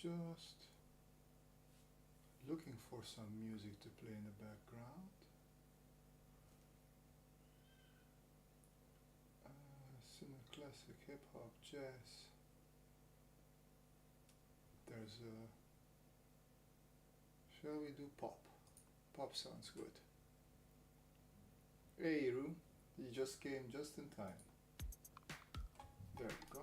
just looking for some music to play in the background. Some classic hip hop, jazz. There's a. Shall we do pop? Pop sounds good. Hey, Ru, you just came just in time. There you go.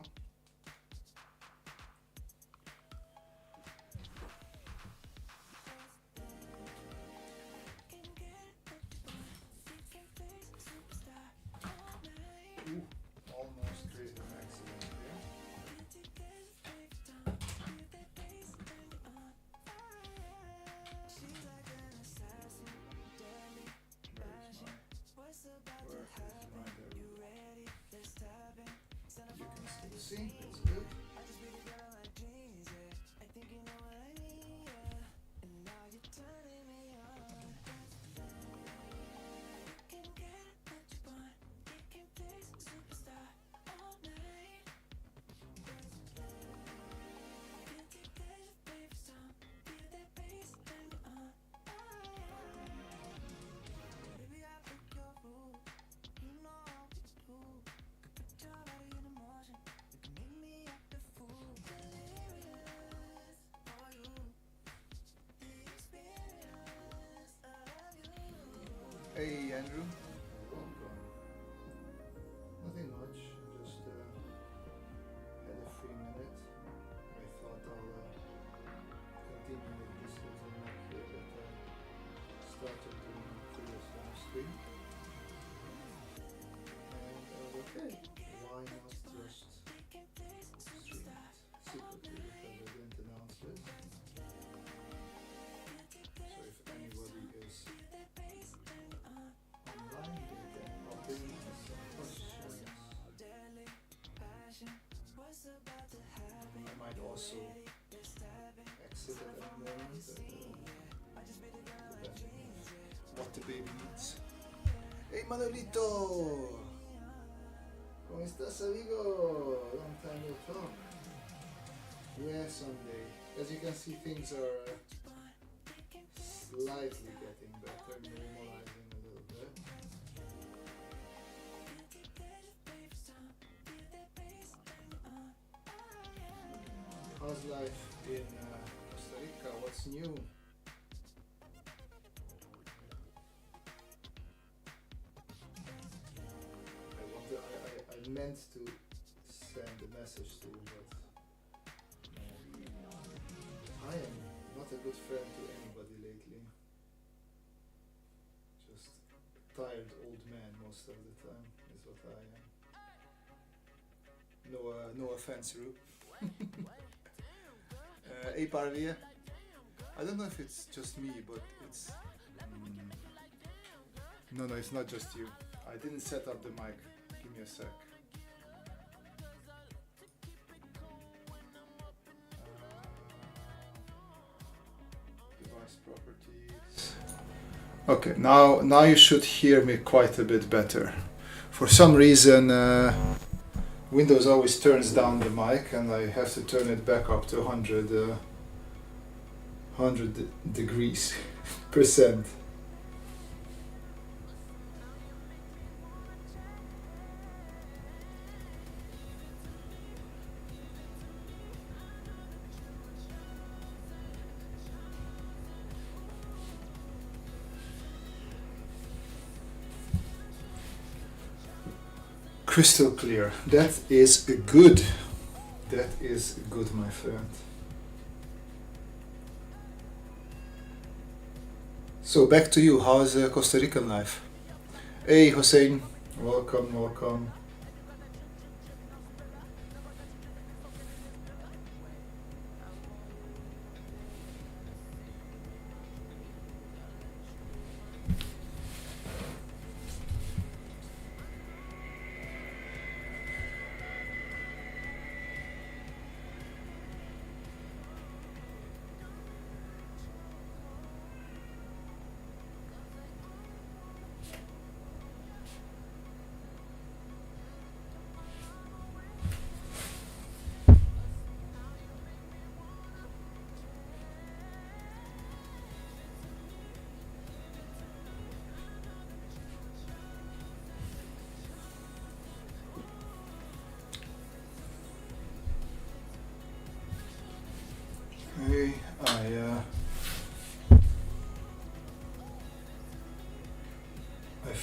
Ooh, almost created an accident here. See, that's good. Hey Andrew, welcome. Nothing much, just had a free minute. I thought I'll continue with this little map here that I started doing previous on stream. And okay, why not just stream it secretly because I didn't announce it. So if anybody is online, they can pop in some questions. I might also exit at any moment, what the baby needs. Hey Manolito! ¿Cómo estás, amigo? Long time no talk. Yeah, someday. As you can see, things are slightly getting better, normalizing a little bit. How's life in Costa Rica? What's new? I meant to send a message to you, but I am not a good friend to anybody lately. Just tired old man most of the time is what I am. No offense, Ru. Hey Parvia. I don't know if it's just me, but it's... No, it's not just you. I didn't set up the mic. Give me a sec. Device properties. Okay, now you should hear me quite a bit better. For some reason, Windows always turns down the mic, and I have to turn it back up to 100 degrees percent. Crystal clear. That is good. That is good, my friend. So back to you. How's Costa Rican life? Hey Hossein, welcome.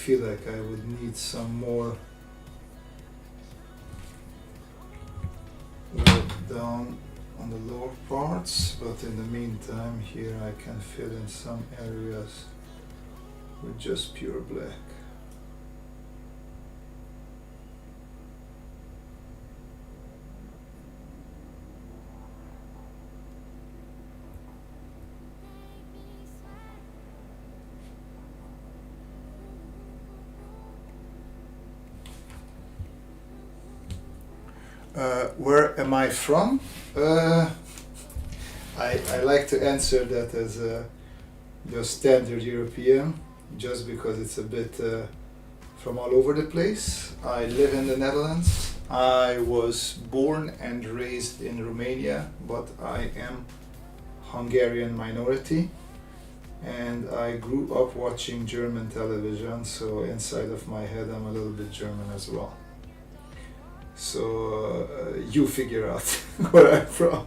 feel like I would need some more work down on the lower parts, but in the meantime here I can fill in some areas with just pure black. Where am I from? I like to answer that as just standard European, just because it's a bit from all over the place. I live in the Netherlands. I was born and raised in Romania, but I am Hungarian minority, and I grew up watching German television, so inside of my head I'm a little bit German as well. So you figure out where I'm from.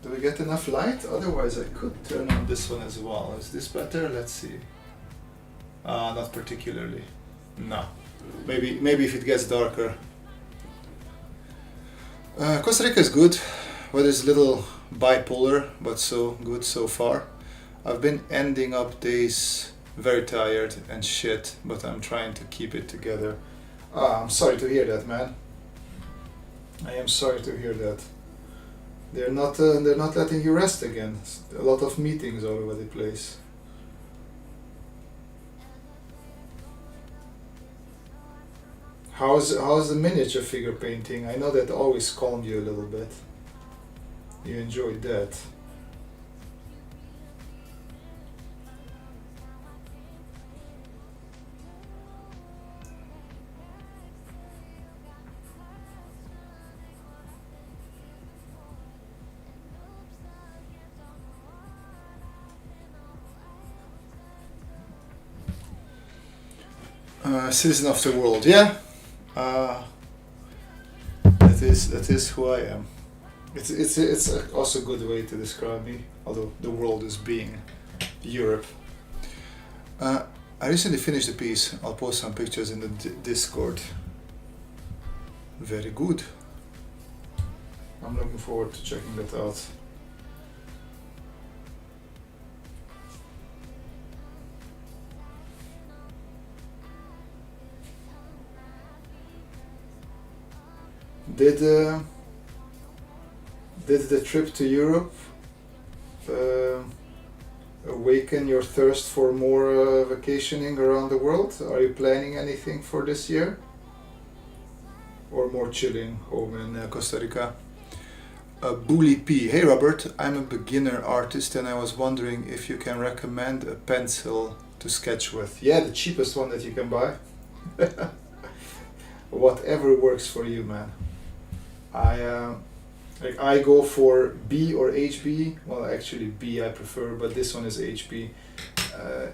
Do we get enough light? Otherwise I could turn on this one as well. Is this better? Let's see. Not particularly. No. Maybe if it gets darker. Costa Rica is good. Weather is a little bipolar, but so good so far. I've been ending up days very tired and shit, but I'm trying to keep it together. I'm sorry to hear that, man. I am sorry to hear that. They're not letting you rest again. A lot of meetings all over the place. How's the miniature figure painting? I know that always calmed you a little bit. You enjoyed that. Citizen of the world, yeah. That is who I am. It's also a good way to describe me, although the world is being Europe. I recently finished the piece. I'll post some pictures in the Discord. Very good. I'm looking forward to checking that out. Did the trip to Europe awaken your thirst for more vacationing around the world? Are you planning anything for this year? Or more chilling home in Costa Rica? Bully P. Hey Robert, I'm a beginner artist and I was wondering if you can recommend a pencil to sketch with. Yeah, the cheapest one that you can buy. Whatever works for you, man. I go for B or HB. Well, actually B I prefer, but this one is HB.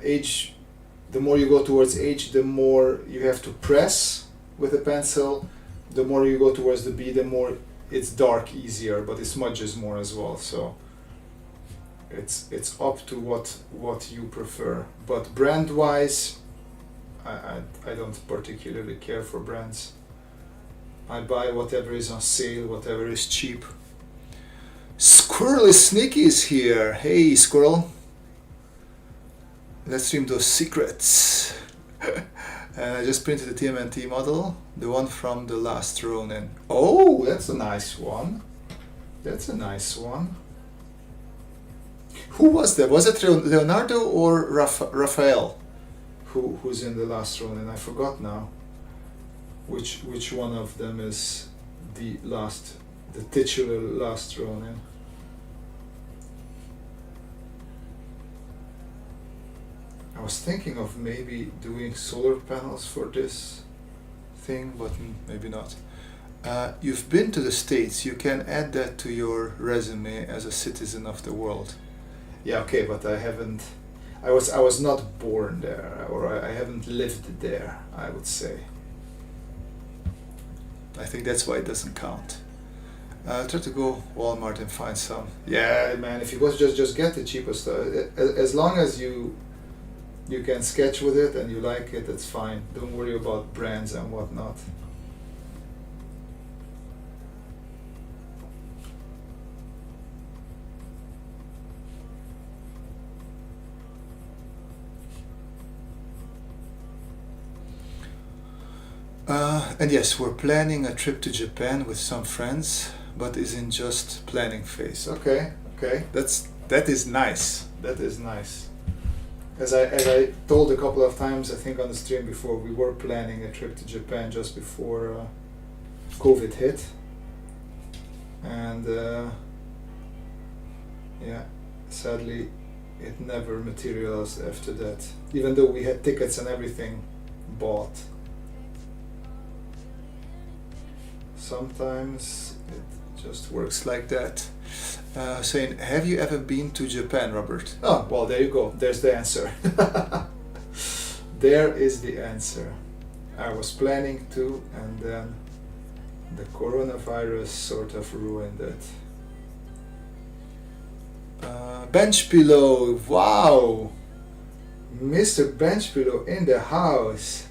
H, the more you go towards H, the more you have to press with a pencil. The more you go towards the B, the more it's dark easier, but it smudges more as well. So it's up to what you prefer. But brand wise, I don't particularly care for brands. I buy whatever is on sale, whatever is cheap. Squirrel is sneaky is here. Hey Squirrel. Let's stream those secrets. And I just printed the TMNT model, the one from the last Ronin. Oh, that's a nice one. That's a nice one. Who was that? Was it Leonardo or Raphael? Who's in the last Ronin? I forgot now. Which one of them is the titular last Ronin? I was thinking of maybe doing solar panels for this thing, but maybe not. You've been to the States. You can add that to your resume as a citizen of the world. Yeah, okay, but I haven't. I was not born there, or I haven't lived there, I would say. I think that's why it doesn't count. I'll try to go Walmart and find some. Yeah, man. If you go, just get the cheapest stuff. As long as you can sketch with it and you like it, that's fine. Don't worry about brands and whatnot. And yes, we're planning a trip to Japan with some friends, but is in just planning phase. Okay, that is nice. That is nice. As I told a couple of times, I think on the stream before, we were planning a trip to Japan just before COVID hit, and yeah, sadly, it never materialized after that. Even though we had tickets and everything bought. Sometimes it just works like that. Saying, have you ever been to Japan, Robert? Oh, well, there you go. There's the answer. There is the answer. I was planning to, and then the coronavirus sort of ruined it. Bench Pillow, wow! Mr. Bench Pillow in the house.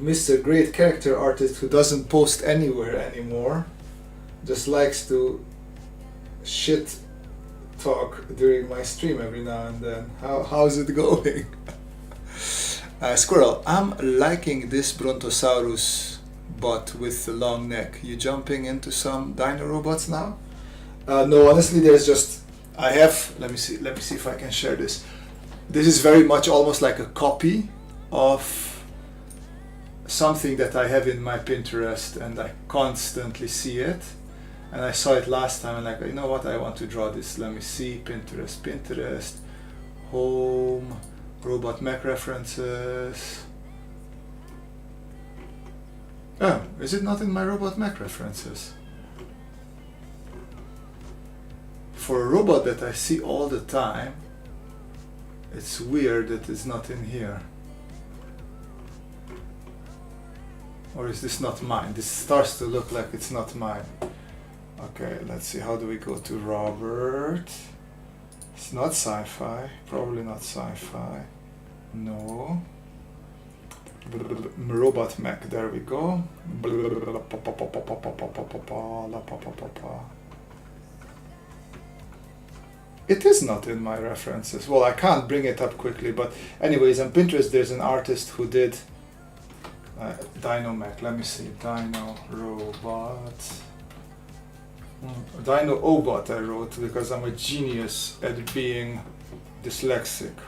Mr. Great Character Artist who doesn't post anywhere anymore, just likes to shit talk during my stream every now and then. How's it going? Squirrel, I'm liking this Brontosaurus bot with the long neck. You jumping into some dino robots now? No, honestly, there's just let me see if I can share this. This is very much almost like a copy of something that I have in my Pinterest, and I constantly see it, and I saw it last time and like, you know what, I want to draw this. Let me see, Pinterest, home, robot mech references. Oh, is it not in my robot mech references? For a robot that I see all the time, it's weird that it's not in here. Or is this not mine? This starts to look like it's not mine. Okay, let's see. How do we go to Robert? It's not sci-fi. Probably not sci-fi. No. Robot mech. There we go. It is not in my references. Well, I can't bring it up quickly, but anyways, on Pinterest there's an artist who did Dino Mech, let me see, Dino Robot, Dino Obot I wrote because I'm a genius at being dyslexic.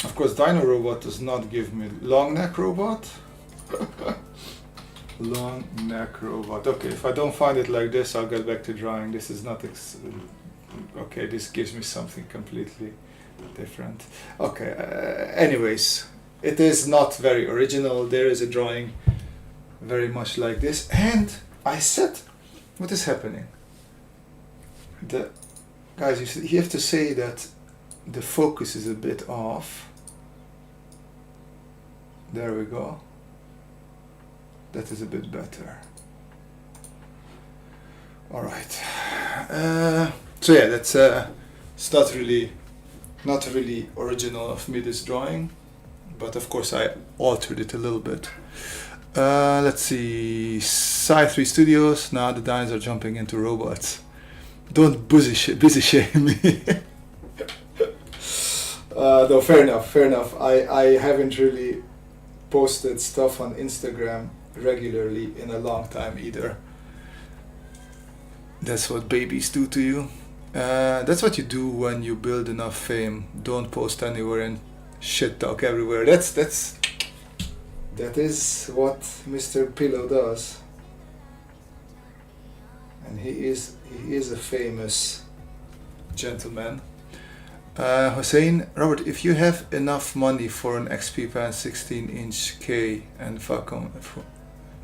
Of course, Dino Robot does not give me long neck robot. Long neck robot. Okay, if I don't find it like this, I'll get back to drawing. This is not okay, this gives me something completely different. Okay, anyways, it is not very original. There is a drawing very much like this, and I said, what is happening? Guys, you have to say that the focus is a bit off. There we go. That is a bit better. All right. So yeah, that's it's not really original of me, this drawing, but of course I altered it a little bit. Let's see, Sci 3 Studios. Now the dinos are jumping into robots. Don't busy shame me. No, fair enough. I haven't really posted stuff on Instagram regularly in a long time either. That's what babies do to you. That's what you do when you build enough fame. Don't post anywhere and shit talk everywhere. That is what Mr. Pillow does. And he is a famous gentleman. Hussein, Robert, if you have enough money for an XP Pan 16-inch K and Vacom,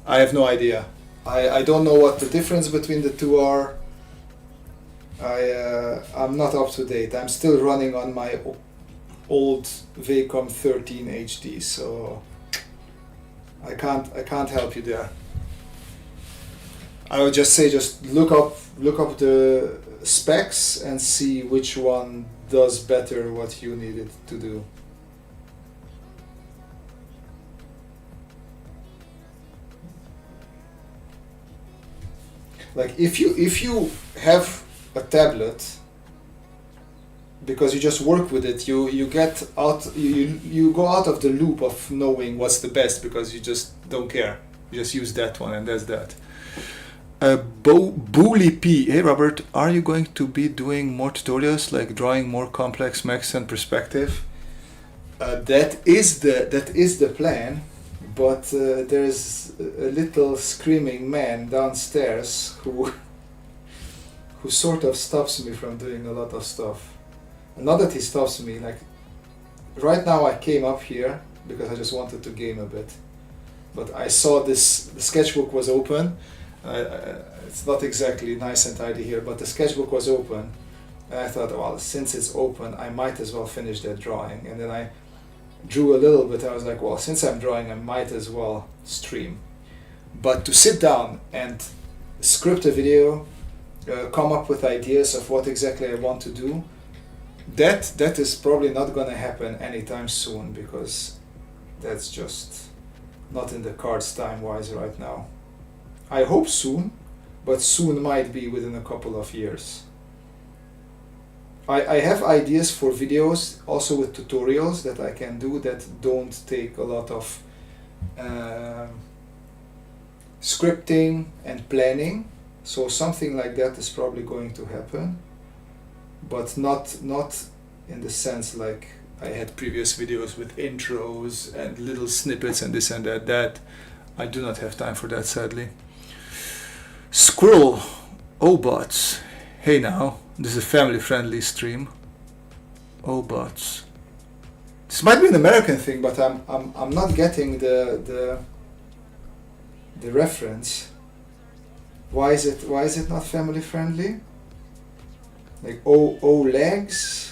I have no idea. I don't know what the difference between the two are. I'm not up to date. I'm still running on my old Vacom 13 HD, so I can't help you there. I would just say just look up the specs and see which one does better what you need it to do. Like if you have a tablet, because you just work with it, you get out, you go out of the loop of knowing what's the best, because you just don't care. You just use that one and that's that. Bully P. Hey Robert, are you going to be doing more tutorials, like drawing more complex mechs and perspective? That is the plan, but there's a little screaming man downstairs who sort of stops me from doing a lot of stuff. And not that he stops me, like right now I came up here because I just wanted to game a bit, but I saw the sketchbook was open. It's not exactly nice and tidy here, but the sketchbook was open, and I thought, well, since it's open, I might as well finish that drawing. And then I drew a little bit. I was like, well, since I'm drawing, I might as well stream. But to sit down and script a video, come up with ideas of what exactly I want to do, that is probably not going to happen anytime soon, because that's just not in the cards time-wise right now. I hope soon, but soon might be within a couple of years. I have ideas for videos also with tutorials that I can do that don't take a lot of scripting and planning, so something like that is probably going to happen, but not in the sense like I had previous videos with intros and little snippets and this and that. I do not have time for that, sadly. Squirrel, oh bots, hey now, this is a family-friendly stream. Oh bots. This might be an American thing, but I'm not getting the reference. Why is it not family-friendly? Like legs.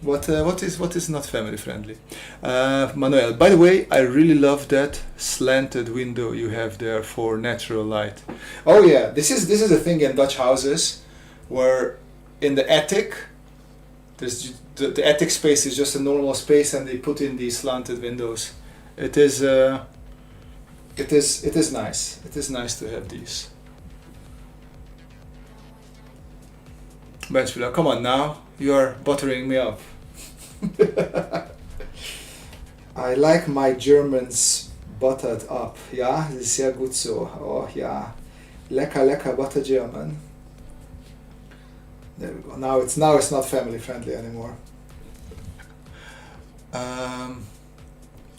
What is not family friendly? Manuel, by the way, I really love that slanted window you have there for natural light. Oh yeah, this is a thing in Dutch houses, where in the attic, there's the attic space is just a normal space, and they put in these slanted windows. It is nice. It is nice to have these. Benchvilla, come on now, you are buttering me up. I like my Germans buttered up. Ja, das ist sehr gut so. Oh ja, lecker butter German. There we go. Now it's not family friendly anymore.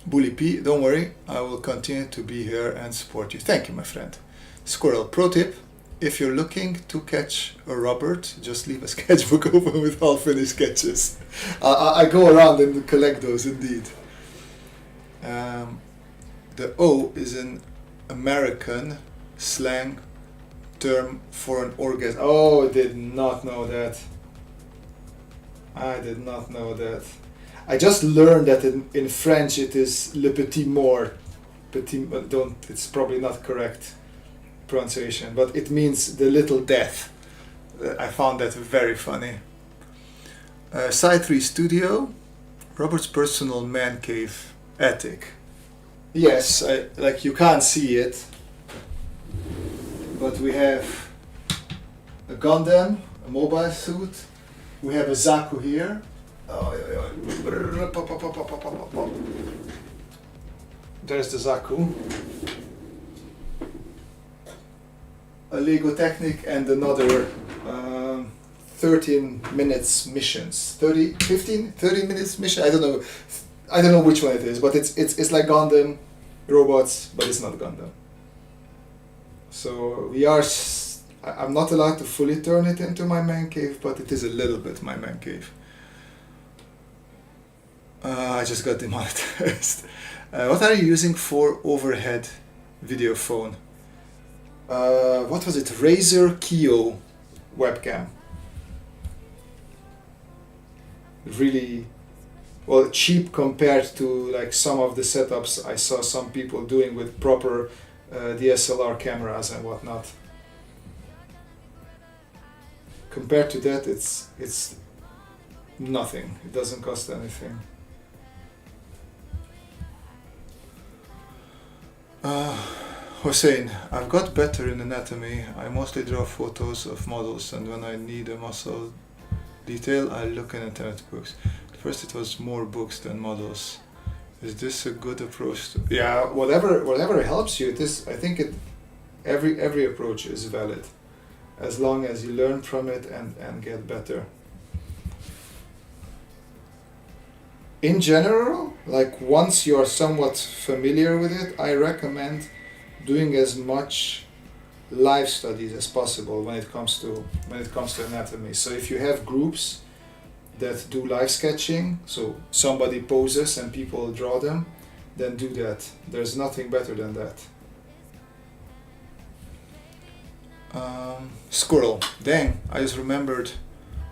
Bully P, don't worry, I will continue to be here and support you. Thank you, my friend. Squirrel, pro tip. If you're looking to catch a Robert, just leave a sketchbook open with all finished sketches. I go around and collect those indeed. The O is an American slang term for an orgasm. Oh, I did not know that. I did not know that. I just learned that in French it is le petit mort. It's probably not correct pronunciation, but it means the little death. I found that very funny. Side 3 Studio, Robert's personal man cave attic. Yes, like you can't see it, but we have a Gundam, a mobile suit. We have a Zaku here. There's the Zaku. A Lego Technic and another 13 minutes missions. 30 minutes mission. I don't know which one it is, but it's like Gundam robots, but it's not Gundam. So I'm not allowed to fully turn it into my man cave, but it is a little bit my man cave. I just got demonetized. What are you using for overhead video phone? What was it? Razer Kio webcam. Really well, cheap compared to like some of the setups I saw some people doing with proper DSLR cameras and whatnot. Compared to that, it's nothing. It doesn't cost anything. Hossein, I've got better in anatomy. I mostly draw photos of models, and when I need a muscle detail, I look in internet books. At first it was more books than models. Is this a good approach? Yeah, whatever helps you. I think every approach is valid, as long as you learn from it and get better. In general, like once you're somewhat familiar with it, I recommend doing as much live studies as possible when it comes to anatomy. So if you have groups that do live sketching, so somebody poses and people draw them, then do that. There's nothing better than that. Squirrel. Dang, I just remembered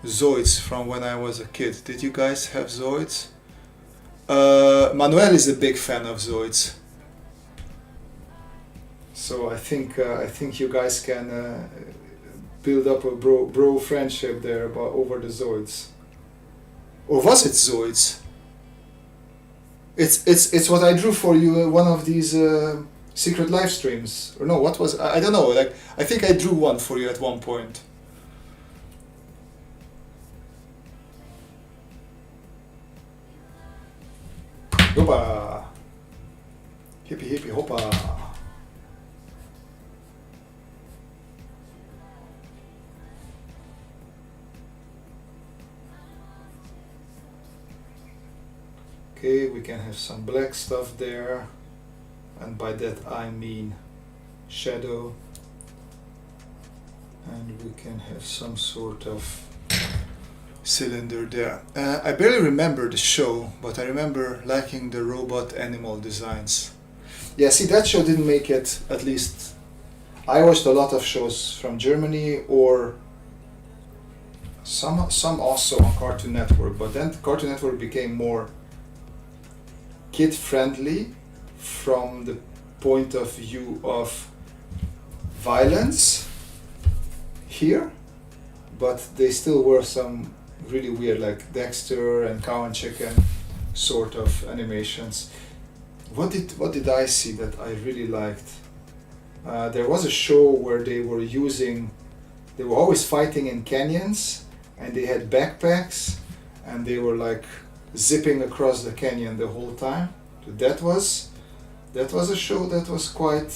Zoids from when I was a kid. Did you guys have Zoids? Manuel is a big fan of Zoids. So I think you guys can build up a bro friendship there over the Zoids. Or was it Zoids? It's what I drew for you one of these secret live streams. Or no, what was I don't know. Like I think I drew one for you at one point. Hoppa! Hippie hippie hoppa! Okay, we can have some black stuff there, and by that I mean shadow, and we can have some sort of cylinder there. I barely remember the show, but I remember liking the robot animal designs. Yeah, see, that show didn't make it, at least. I watched a lot of shows from Germany or some also on Cartoon Network, but then Cartoon Network became more kid-friendly from the point of view of violence here, but they still were some really weird, like Dexter and Cow and Chicken sort of animations. What did I see that I really liked? There was a show where they were always fighting in canyons, and they had backpacks, and they were like zipping across the canyon the whole time. That was a show that was quite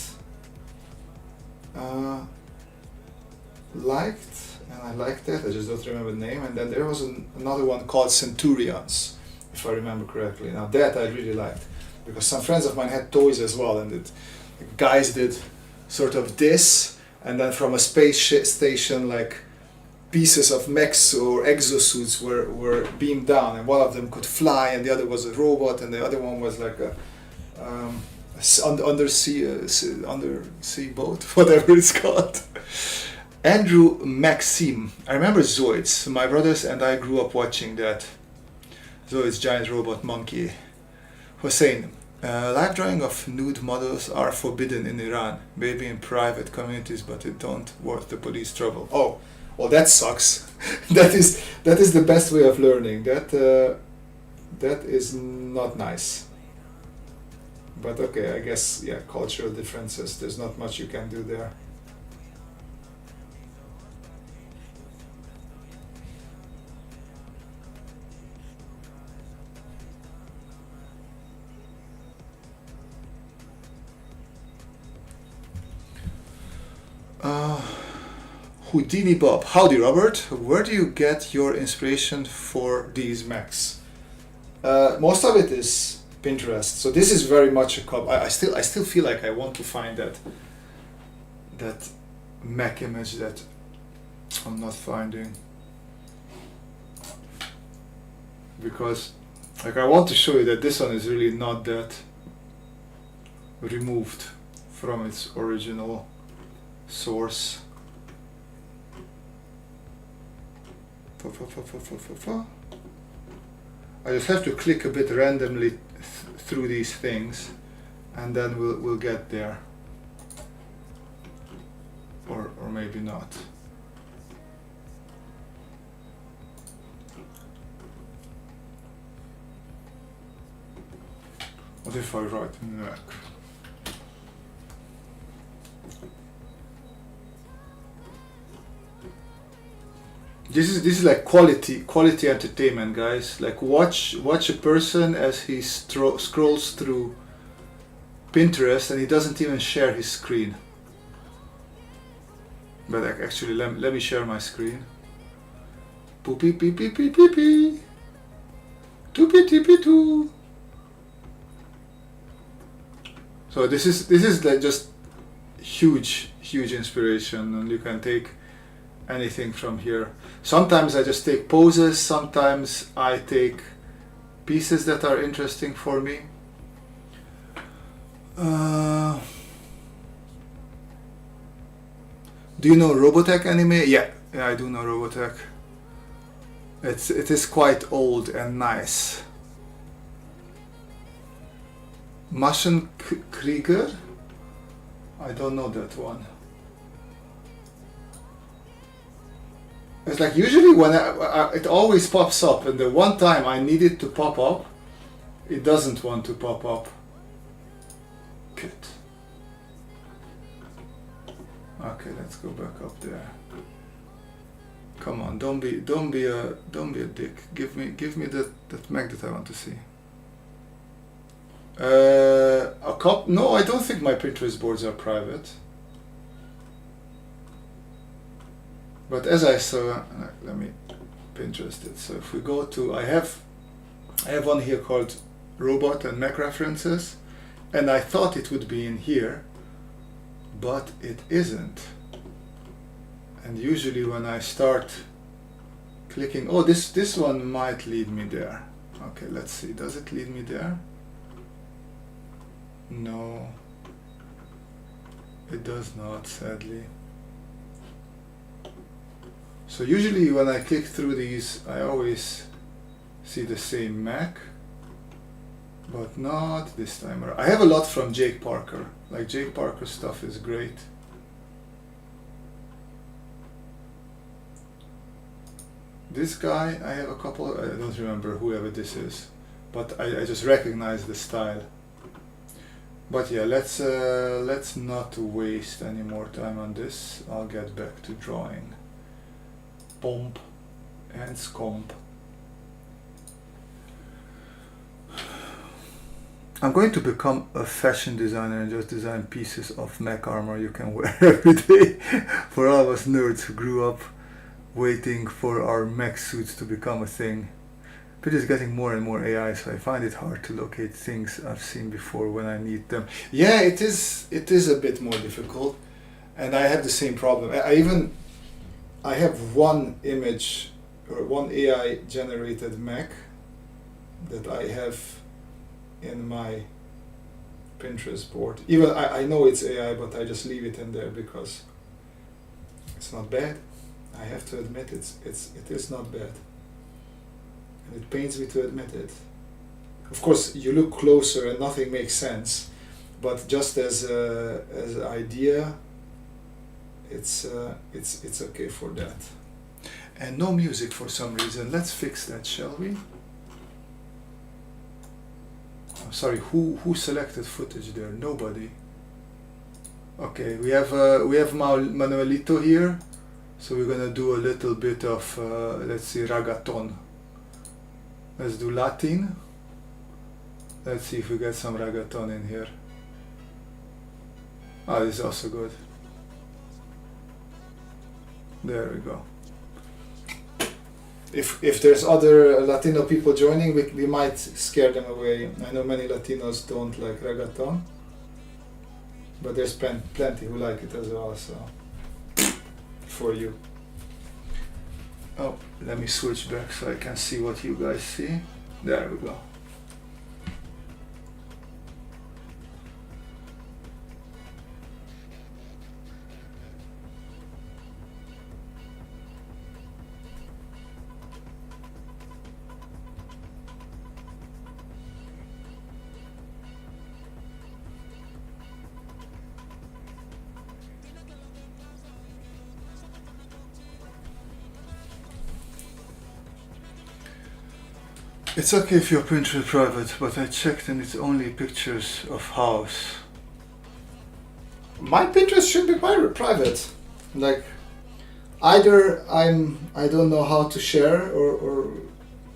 liked, and I liked that. I just don't remember the name. And then there was another one called Centurions, if I remember correctly. Now that I really liked, because some friends of mine had toys as well, and the guys did sort of this, and then from a space station, like pieces of mechs or exosuits were beamed down, and one of them could fly, and the other was a robot, and the other one was like a undersea boat, whatever it's called. Andrew Maxime. I remember Zoids. My brothers and I grew up watching that. Zoids, giant robot monkey. Hossein. Live drawing of nude models are forbidden in Iran, maybe in private communities, but it don't worth the police trouble. Oh, well, that sucks. that is the best way of learning. That is not nice. But okay, I guess, yeah, cultural differences. There's not much you can do there. Houdini Bob. Howdy, Robert. Where do you get your inspiration for these mechs? Most of it is Pinterest. So this is very much a copy. I still feel like I want to find that mech image that I'm not finding, because like I want to show you that this one is really not that removed from its original source. I just have to click a bit randomly through these things, and then we'll get there. Or maybe not. What if I write neck? This is like quality entertainment, guys. Like watch a person as he scrolls through Pinterest and he doesn't even share his screen. But actually, let me share my screen. Poopy pee pee pee pee pee. Toopy tippy too. So this is like just huge inspiration, and you can take anything from here. Sometimes I just take poses, sometimes I take pieces that are interesting for me. Do you know Robotech anime? Yeah, I do know Robotech. It is quite old and nice. Maschenkrieger? I don't know that one. It's like usually when it always pops up, and the one time I need it to pop up, it doesn't want to pop up. Good. Okay, let's go back up there. Come on, don't be a dick. Give me that mech that I want to see. No, I don't think my Pinterest boards are private. But as I saw, let me Pinterest it. So if we go to, I have one here called Robot and Mech References, and I thought it would be in here, but it isn't. And usually when I start clicking, oh, this one might lead me there. Okay, let's see. Does it lead me there? No, it does not, sadly. So usually when I click through these, I always see the same Mac, but not this time around. I have a lot from Jake Parker. Like Jake Parker stuff is great. This guy, I have a couple, I don't remember whoever this is, but I just recognize the style. But yeah, let's not waste any more time on this. I'll get back to drawing. Pomp and scomp. I'm going to become a fashion designer and just design pieces of mech armor you can wear every day. For all of us nerds who grew up waiting for our mech suits to become a thing. But it's getting more and more AI, so I find it hard to locate things I've seen before when I need them. Yeah, it is a bit more difficult, and I have the same problem. I have one image or one AI generated mech that I have in my Pinterest board. Even I know it's AI, but I just leave it in there because it's not bad. I have to admit it is not bad. And it pains me to admit it. Of course, you look closer and nothing makes sense, but just as an idea, it's okay for that. And no music for some reason. Let's fix that, shall we? I'm sorry. Who selected footage there? Nobody. Okay, we have Manuelito here, so we're gonna do a little bit of let's see, ragaton. Let's do Latin. Let's see if we get some ragaton in here. Ah, this is also good. There we go. If there's other Latino people joining, we might scare them away. I know many Latinos don't like ragaton, but there's plenty who like it as well, so for you. Oh, let me switch back so I can see what you guys see. There we go. It's okay if your Pinterest is private, but I checked and it's only pictures of house. My Pinterest should be private. Like, either I don't know how to share or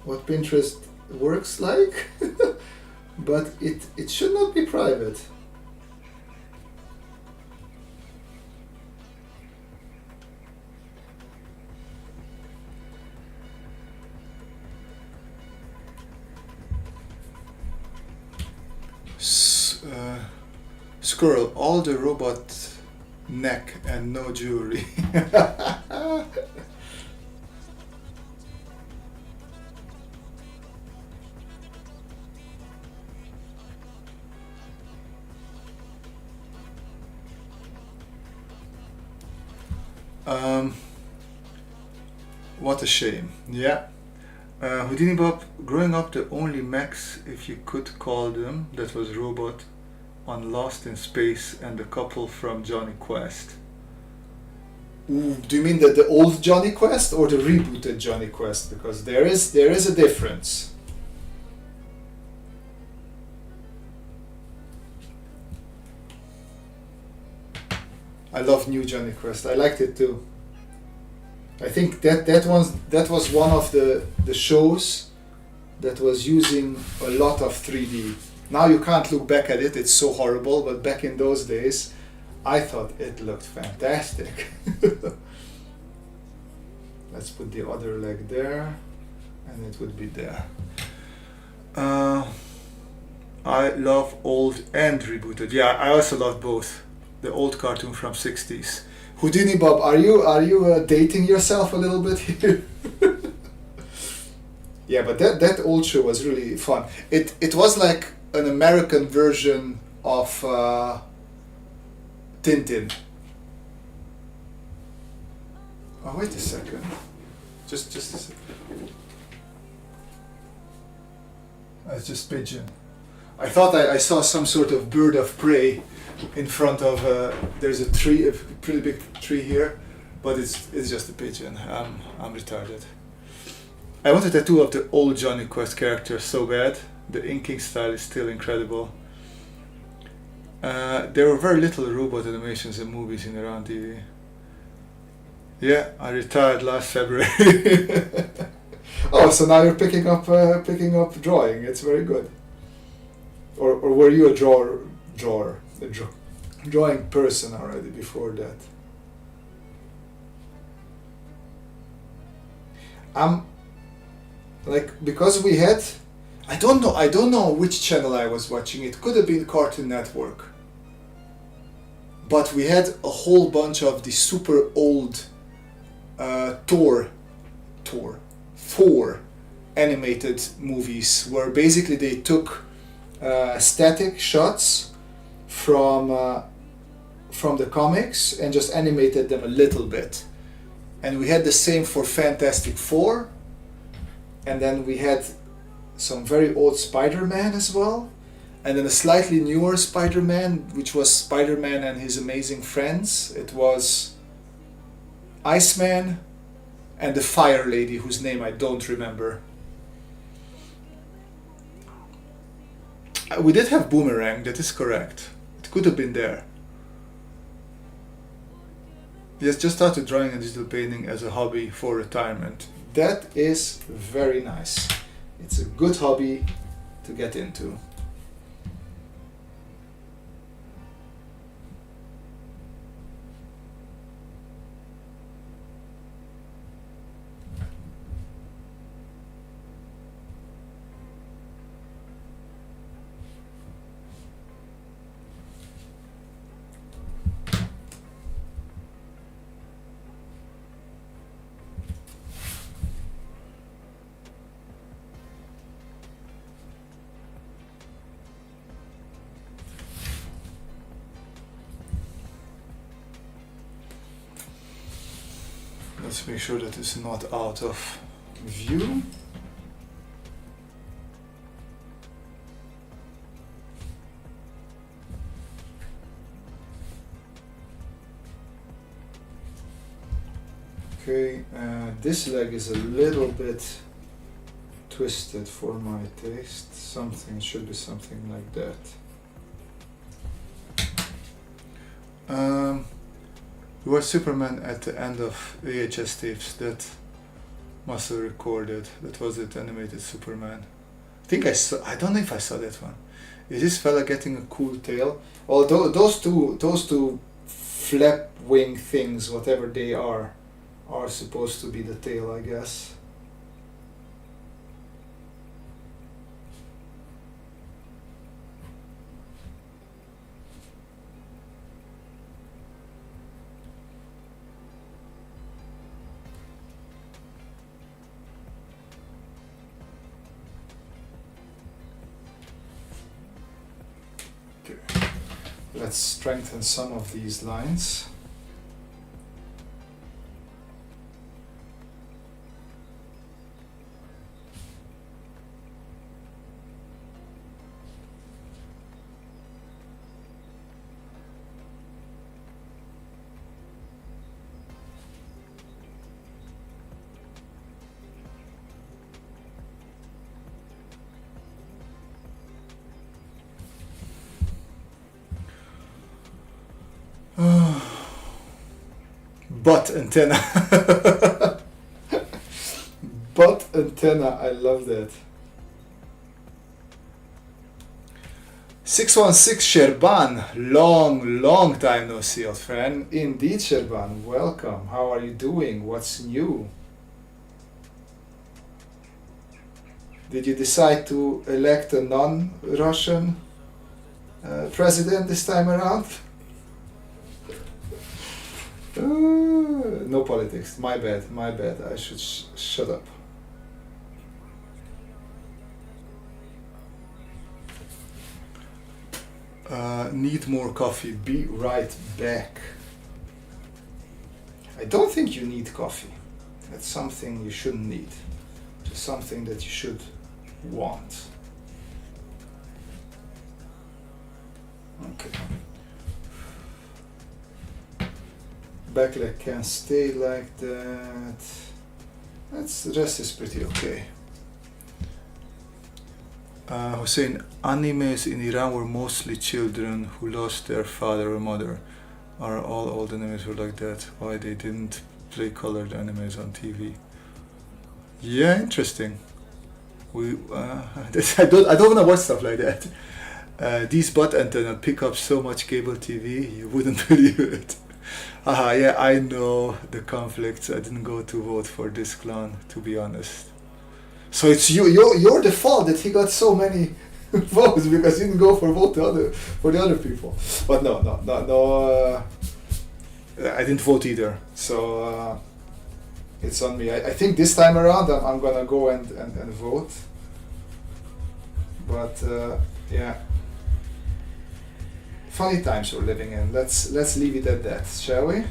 what Pinterest works like, but it should not be private. Squirrel, all the robot neck and no jewelry. What a shame. Yeah. Houdini Bob, growing up the only mechs, if you could call them, that was robot on Lost in Space and the couple from Johnny Quest. Ooh, do you mean the old Johnny Quest or the rebooted Johnny Quest? Because there is a difference. I love new Johnny Quest. I liked it too. I think that was one of the shows that was using a lot of 3D. Now you can't look back at it, it's so horrible, but back in those days I thought it looked fantastic. Let's put the other leg there and it would be there. I love old and rebooted. Yeah, I also love both. The old cartoon from 60s. Houdini Bob, are you dating yourself a little bit here? Yeah, but that old show was really fun. It was like an American version of Tintin. Oh, wait a second. Just a second. It's just pigeon. I thought I saw some sort of bird of prey in front of there's a tree, a pretty big tree here, but it's just a pigeon. I'm retarded. I want a tattoo of the old Johnny Quest character so bad. The inking style is still incredible. There were very little robot animations and movies in around TV. Yeah, I retired last February. Oh, so now you're picking up drawing. It's very good. Or were you a drawing person already before that? Like, because we had, I don't know which channel I was watching. It could have been Cartoon Network. But we had a whole bunch of the super old four animated movies where basically they took static shots from the comics and just animated them a little bit. And we had the same for Fantastic Four, and then we had some very old Spider-Man as well, and then a slightly newer Spider-Man, which was Spider-Man and his amazing friends. It was Iceman and the Fire Lady, whose name I don't remember. We did have Boomerang, that is correct. It could have been there. Yes, just started drawing and digital painting as a hobby for retirement. That is very nice. It's a good hobby to get into. Let's make sure that it's not out of view. Okay, this leg is a little bit twisted for my taste. Something should be something like that. You were Superman at the end of VHS tapes that must have recorded. That was it, animated Superman. I think I saw. I don't know if I saw that one. Is this fella getting a cool tail? Although those two flap wing things, whatever they are supposed to be the tail, I guess. Let's strengthen some of these lines. Butt antenna. Butt antenna, I love that. 616 Sherban, long time no see, old friend. Indeed, Sherban, welcome. How are you doing? What's new? Did you decide to elect a non-Russian president this time around? No politics. My bad. I should shut up. Need more coffee. Be right back. I don't think you need coffee. That's something you shouldn't need. It's something that you should want. Okay. Back leg can stay like that. The rest is pretty okay. Hussein, animes in Iran were mostly children who lost their father or mother. Are all old animes were like that? Why they didn't play colored animes on TV? Yeah, interesting. I don't want to watch stuff like that. These butt antennas pick up so much cable TV, you wouldn't believe it. Yeah, I know the conflicts. I didn't go to vote for this clan, to be honest. So it's you're the fault that he got so many votes because he didn't go for the other people. But no. I didn't vote either. So it's on me. I think this time around I'm gonna go and vote. But yeah. Funny times we're living in. Let's leave it at that, shall we?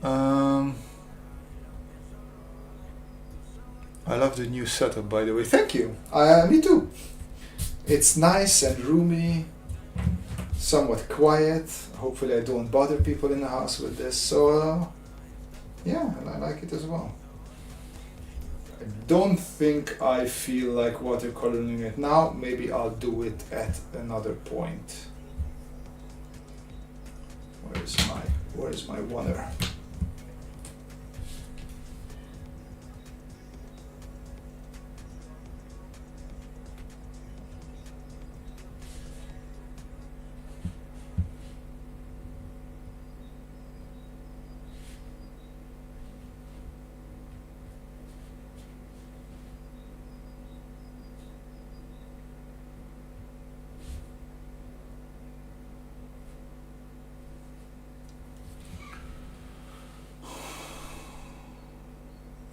I love the new setup, by the way. Thank you. Me too. It's nice and roomy, somewhat quiet. Hopefully I don't bother people in the house with this. So yeah, and I like it as well. I don't think I feel like watercoloring it now. Maybe I'll do it at another point. Where's my water?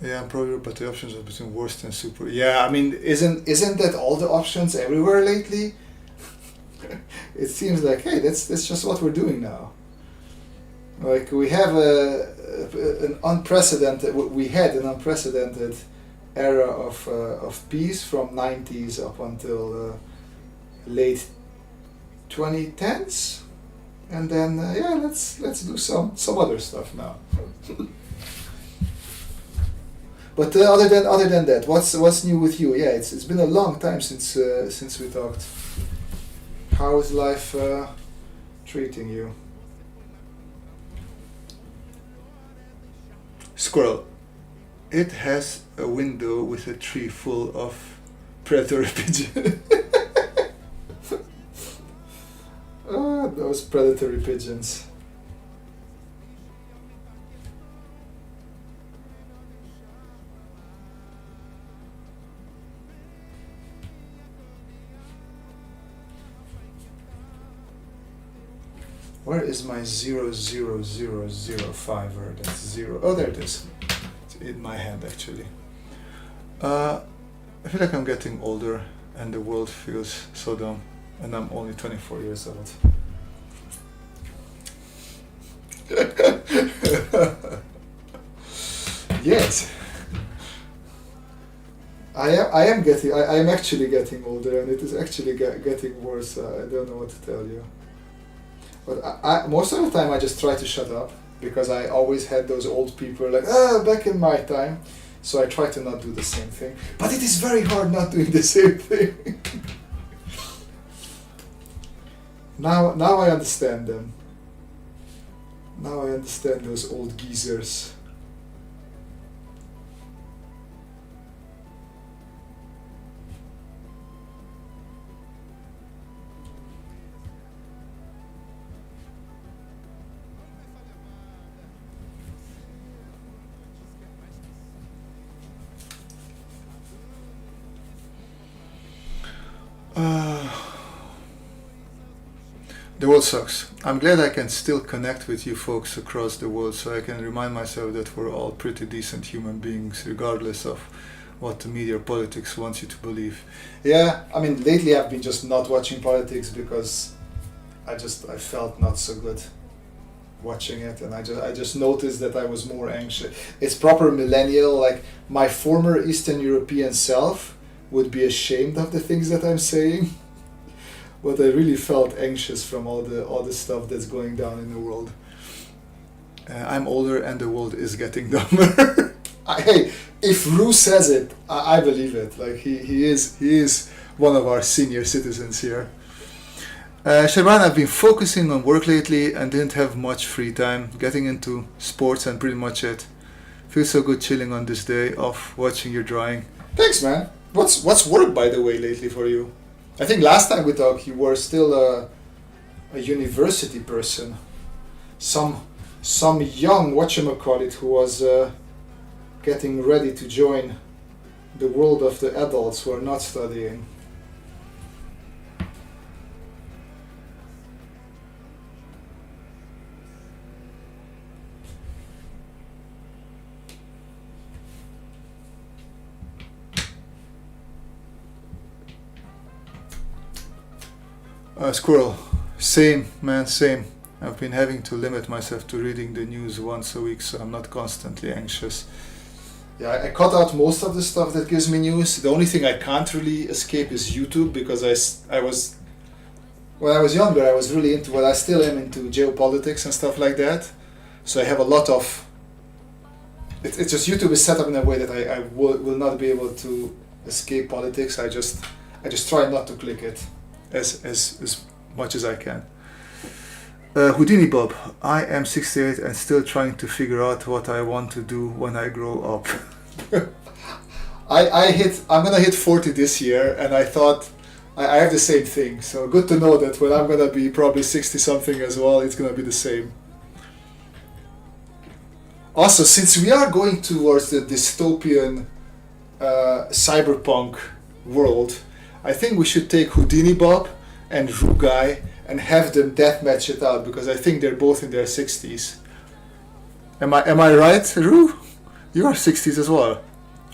Yeah, probably, but the options are between worst and super. Yeah, I mean, isn't that all the options everywhere lately? It seems like, hey, that's just what we're doing now. Like we have an unprecedented era of peace from 90s up until late 2010s, and then yeah, let's do some other stuff now. But other than that, what's new with you? Yeah, it's been a long time since we talked. How is life treating you? Squirrel. It has a window with a tree full of predatory pigeons. Ah, those predatory pigeons. Where is my 00005er? That's 0. Oh, there it is. It's in my hand, actually. I feel like I'm getting older and the world feels so dumb, and I'm only 24 years old. Yes. I am actually getting older, and it is actually getting worse. I don't know what to tell you. But I most of the time I just try to shut up, because I always had those old people like, back in my time. So I try to not do the same thing. But it is very hard not doing the same thing. Now I understand them. Now I understand those old geezers. The world sucks. I'm glad I can still connect with you folks across the world, so I can remind myself that we're all pretty decent human beings, regardless of what the media or politics wants you to believe. Yeah, I mean, lately I've been just not watching politics because I felt not so good watching it, and I just noticed that I was more anxious. It's proper millennial, like my former Eastern European self would be ashamed of the things that I'm saying. But I really felt anxious from all the stuff that's going down in the world. I'm older and the world is getting dumber. Hey, if Rue says it, I believe it. Like he is one of our senior citizens here. Sherman, I've been focusing on work lately and didn't have much free time. Getting into sports and pretty much it. Feels so good chilling on this day off, watching your drawing. Thanks, man. What's work, by the way, lately for you? I think last time we talked, you were still a university person. Some young whatchamacallit who was getting ready to join the world of the adults who are not studying. Squirrel, same man, same. I've been having to limit myself to reading the news once a week, so I'm not constantly anxious. Yeah, I cut out most of the stuff that gives me news. The only thing I can't really escape is YouTube, because I was, when I was younger, I was really into, well, I still am into geopolitics and stuff like that. So I have a lot of, it's just YouTube is set up in a way that I will not be able to escape politics. I just try not to click it as much as I can. Houdini Bob, I am 68 and still trying to figure out what I want to do when I grow up. I'm gonna hit 40 this year, and I thought I have the same thing. So good to know that when I'm gonna be probably 60 something as well, it's gonna be the same. Also, since we are going towards the dystopian cyberpunk world, I think we should take Houdini Bob and Rugai and have them deathmatch it out, because I think they're both in their 60s. Am I right, Ru? You are 60s as well.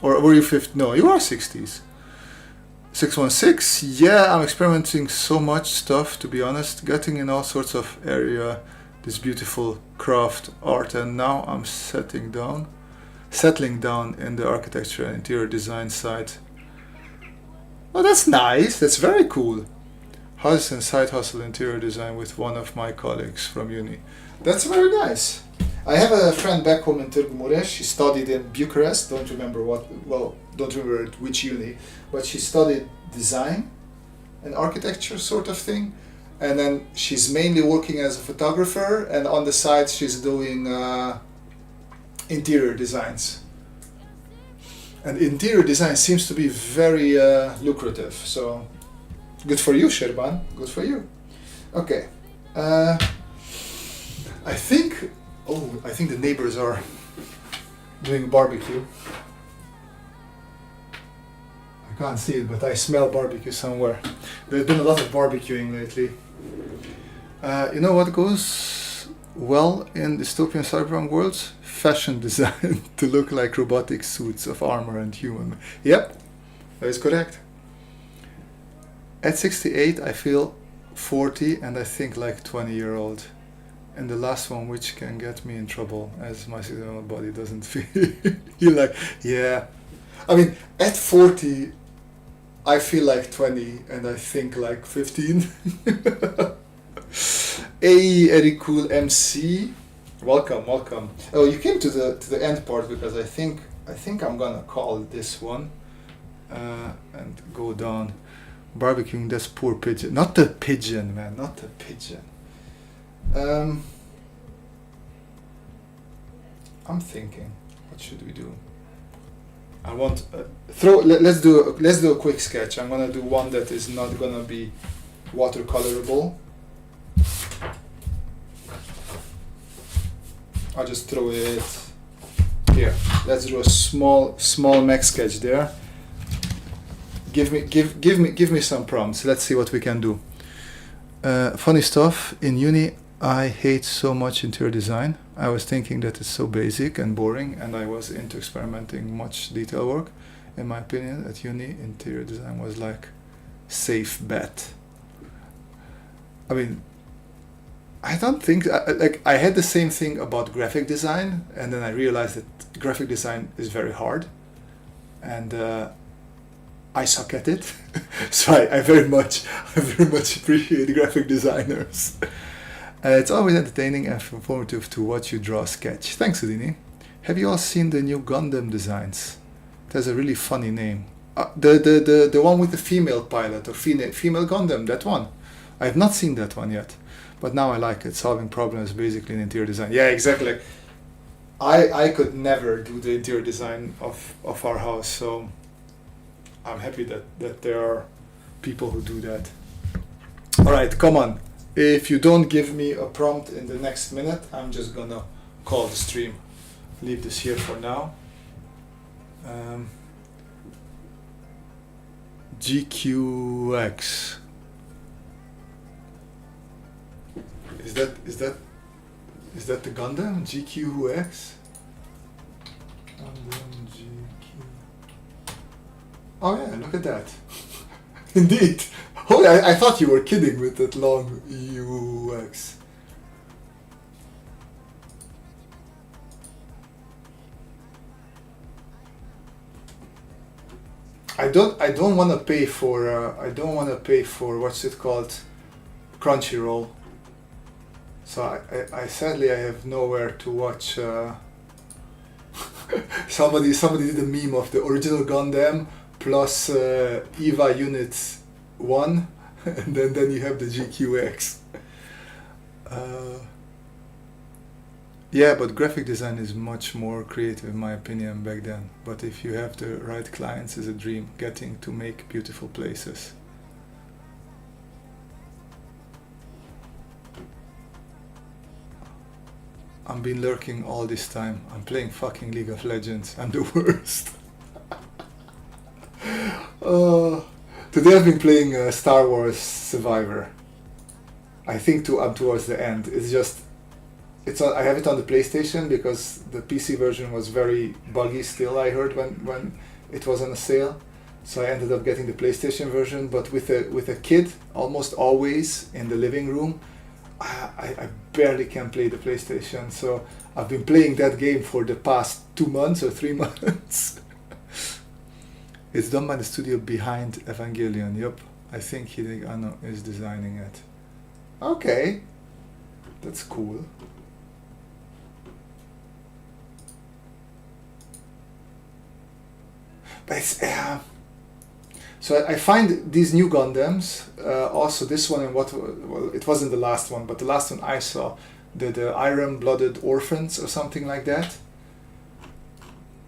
Or were you 50? No, you are 60s. 616? Yeah, I'm experimenting so much stuff, to be honest. Getting in all sorts of area, this beautiful craft art, and now I'm settling down in the architecture and interior design side. Oh, that's nice. That's very cool. House and side hustle interior design with one of my colleagues from uni. That's very nice. I have a friend back home in Târgu. She studied in Bucharest. Don't remember which uni, but she studied design and architecture sort of thing. And then she's mainly working as a photographer, and on the side she's doing interior designs. And interior design seems to be very lucrative. So good for you, Sherban. Good for you. Okay. I think the neighbors are doing barbecue. I can't see it, but I smell barbecue somewhere. There's been a lot of barbecuing lately. You know what goes well in dystopian cyberpunk worlds? Fashion design to look like robotic suits of armor and human. Yep, that is correct. At 68, I feel 40 and I think like 20-year-old. And the last one, which can get me in trouble, as my seasonal body doesn't feel. You're like, yeah. I mean, at 40, I feel like 20 and I think like 15. Hey, Eric Cool MC, welcome. Oh, you came to the end part because I think I'm gonna call this one and go down. Barbecuing, that's poor pigeon. Not the pigeon, man. Not the pigeon. I'm thinking, what should we do? I want let's do a quick sketch. I'm gonna do one that is not gonna be watercolorable. I'll just throw it here. Let's do a small mech sketch there. Give me some prompts. Let's see what we can do. Funny stuff. In uni, I hate so much interior design. I was thinking that it's so basic and boring, and I was into experimenting much detail work. In my opinion, at uni, interior design was like safe bet. I mean, I don't think I had the same thing about graphic design, and then I realized that graphic design is very hard, and I suck at it. So I very much appreciate graphic designers. It's always entertaining and informative to watch you draw a sketch. Thanks, Udini. Have you all seen the new Gundam designs? It has a really funny name. The one with the female pilot or female Gundam, that one. I have not seen that one yet, but now I like it. Solving problems basically in interior design. Yeah, exactly. I could never do the interior design of our house, so I'm happy that there are people who do that. All right, come on. If you don't give me a prompt in the next minute, I'm just gonna call the stream. Leave this here for now. GQX. Is that the Gundam? GQX? Gundam GQ. Oh yeah, look at that. Indeed. Oh, I thought you were kidding with that long UX. I don't want to pay for what's it called, Crunchyroll. So I sadly I have nowhere to watch. Somebody did a meme of the original Gundam plus EVA Unit 1, and then you have the GQX. Yeah, but graphic design is much more creative in my opinion back then. But if you have the right clients, it's a dream getting to make beautiful places. I've been lurking all this time. I'm playing fucking League of Legends. I'm the worst. Today I've been playing Star Wars Survivor. I think I'm towards the end. I have it on the PlayStation because the PC version was very buggy still, I heard, when it was on a sale. So I ended up getting the PlayStation version, but with a kid almost always in the living room, I barely can play the PlayStation. So I've been playing that game for the past 2 months or 3 months. It's done by the studio behind Evangelion, yup. I think Hideki Anno is designing it. Okay, that's cool. But it's, so I find these new Gundams, also this one and well, it wasn't the last one, but the last one I saw, the Iron-Blooded Orphans or something like that.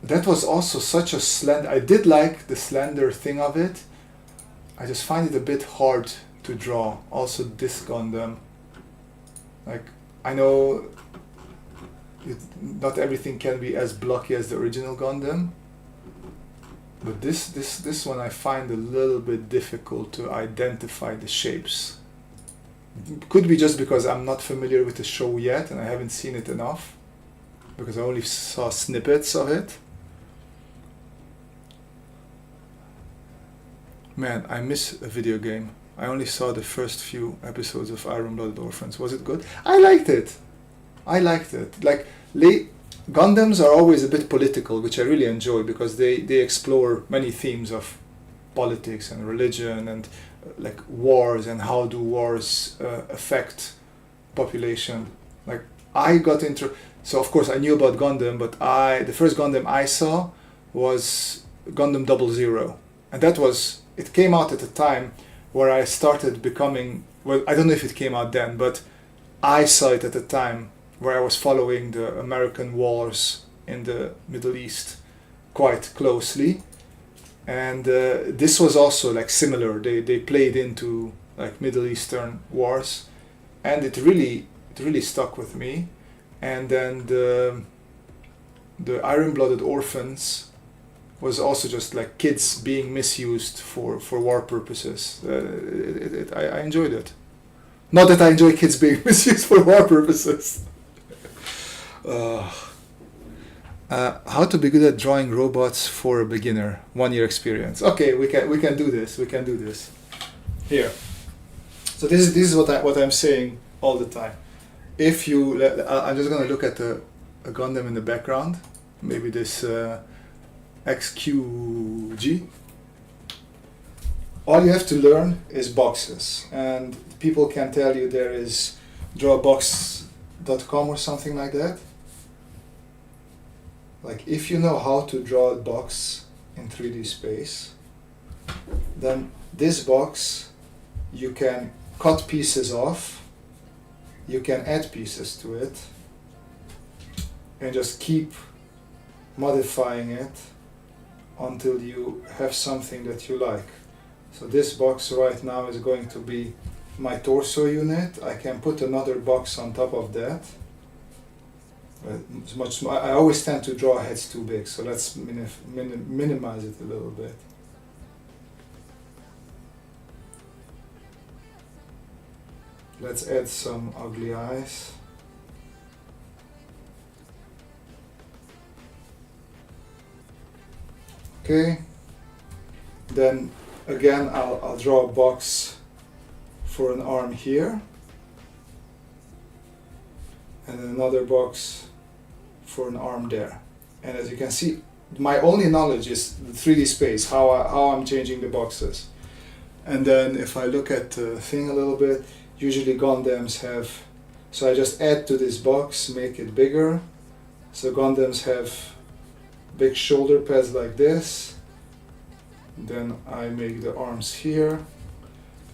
That was also such a slender. I did like the slender thing of it. I just find it a bit hard to draw. Also this Gundam. Like, I know not everything can be as blocky as the original Gundam. But this one I find a little bit difficult to identify the shapes. Could be just because I'm not familiar with the show yet and I haven't seen it enough. Because I only saw snippets of it. Man, I miss a video game. I only saw the first few episodes of Iron-Blooded Orphans. Was it good? I liked it. I liked it. Like, Gundams are always a bit political, which I really enjoy because they explore many themes of politics and religion and like wars and how do wars affect population. Like, I got into... So, of course, I knew about Gundam, but the first Gundam I saw was Gundam 00. And that was... It came out at a time where I started becoming, well, I don't know if it came out then, but I saw it at a time where I was following the American wars in the Middle East quite closely. And this was also like similar. They played into like Middle Eastern wars, and it really stuck with me. And then the Iron-Blooded Orphans was also just like kids being misused for war purposes. I enjoyed it. Not that I enjoy kids being misused for war purposes. How to be good at drawing robots for a beginner? 1 year experience. Okay, we can do this. We can do this. Here. So this is what I'm saying all the time. If you, I'm just gonna look at a Gundam in the background. Maybe this. XQG. All you have to learn is boxes, and people can tell you there is drawbox.com or something like that. Like, if you know how to draw a box in 3D space, then this box you can cut pieces off, you can add pieces to it, and just keep modifying it until you have something that you like. So this box right now is going to be my torso unit. I can put another box on top of that. It's much. I always tend to draw heads too big, so let's minimize it a little bit. Let's add some ugly eyes. Okay, then again I'll draw a box for an arm here, and then another box for an arm there. And as you can see, my only knowledge is the 3D space, how I'm changing the boxes. And then if I look at the thing a little bit, usually Gundams have, so I just add to this box, make it bigger. So Gundams have big shoulder pads like this. Then I make the arms here.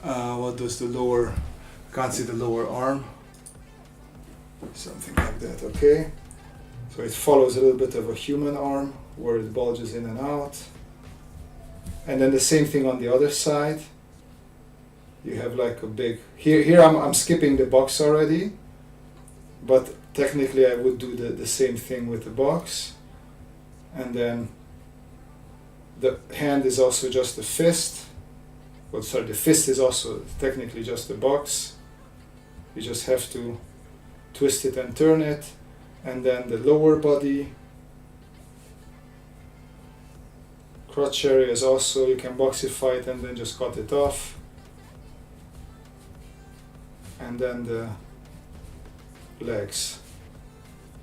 What does the lower, can't see the lower arm. Something like that, okay. So it follows a little bit of a human arm where it bulges in and out. And then the same thing on the other side. You have like a big, here I'm skipping the box already, but technically I would do the same thing with the box. And then the hand is also just a fist. Well, sorry, the fist is also technically just a box. You just have to twist it and turn it. And then the lower body, crotch area is also, you can boxify it and then just cut it off. And then the legs,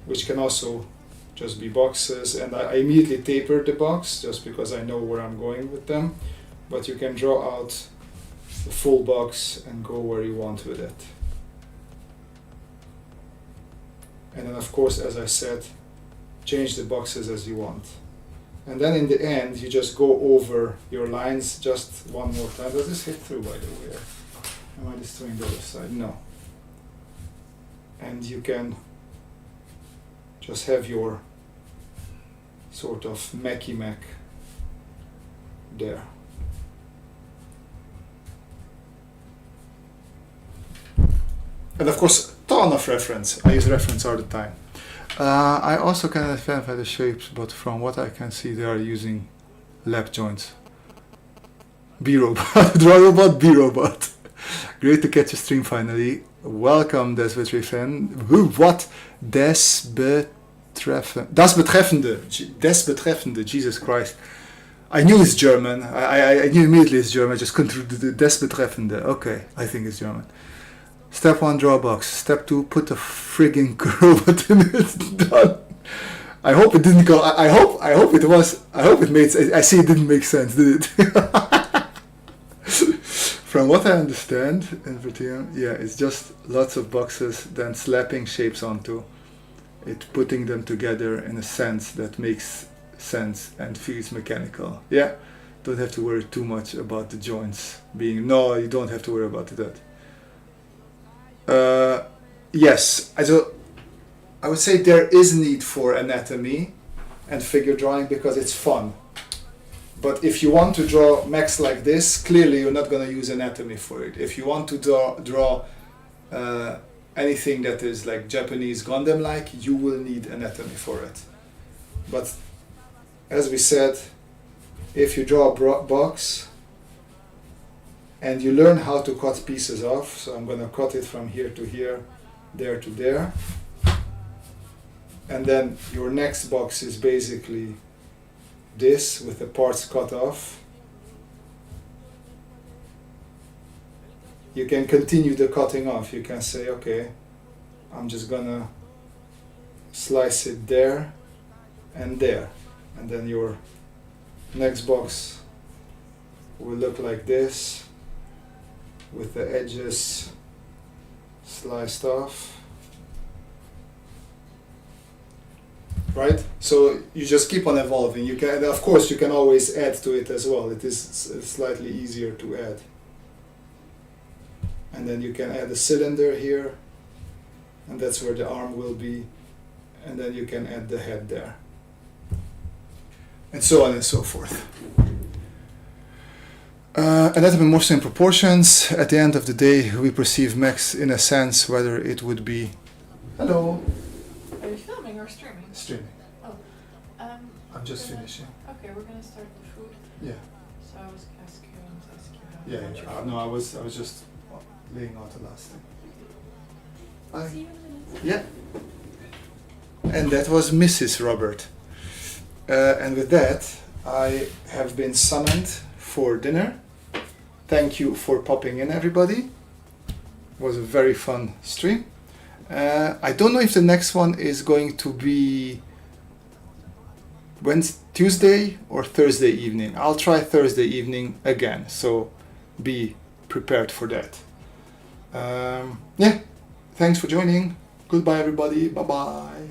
which can also just be boxes, and I immediately taper the box just because I know where I'm going with them. But you can draw out the full box and go where you want with it. And then of course, as I said, change the boxes as you want. And then in the end, you just go over your lines just one more time. Does this hit through, by the way? Am I destroying the other side? No. And you can just have your sort of Mackie Mac there. And of course, ton of reference. I use reference all the time. I also can identify the shapes, but from what I can see, they are using lap joints. B-Robot, Draw Robot, B-Robot. Great to catch a stream finally. Welcome, Das What? Das Betreffende, Jesus Christ. I knew it's German. I knew immediately it's German. I just couldn't do the Das Betreffende. Okay, I think it's German. Step 1, draw a box. Step 2, put a frigging robot in it. Done. I hope it didn't go. I hope it was. I hope it made. I see it didn't make sense, did it? From what I understand, in Vertium, yeah, it's just lots of boxes, then slapping shapes onto it, putting them together in a sense that makes sense and feels mechanical. Yeah, don't have to worry too much about the joints being. No, you don't have to worry about that. Yes, I would say there is need for anatomy and figure drawing because it's fun. But if you want to draw mechs like this, clearly you're not going to use anatomy for it. If you want to draw anything that is like Japanese Gundam-like, you will need anatomy for it. But as we said, if you draw a box and you learn how to cut pieces off, so I'm going to cut it from here to here, there to there, and then your next box is basically this with the parts cut off. You can continue the cutting off. You can say, okay, I'm just gonna slice it there and there, and then your next box will look like this with the edges sliced off. Right? So you just keep on evolving. You can, of course, you can always add to it as well. It is slightly easier to add. And then you can add a cylinder here, and that's where the arm will be. And then you can add the head there. And so on and so forth. Anatomy mostly in proportions. At the end of the day, we perceive mechs in a sense, whether it would be... Hello. Are you filming or streaming? Streaming. Oh. I'm just finishing. Okay, we're gonna start with food. Yeah. So I was asking you how No, I was just laying out the last thing. See you in a minute. Yeah. And that was Mrs. Robert. And with that, I have been summoned for dinner. Thank you for popping in, everybody. It was a very fun stream. I don't know if the next one is going to be Tuesday or Thursday evening. I'll try Thursday evening again, so be prepared for that. Yeah, thanks for joining. Goodbye, everybody. Bye-bye.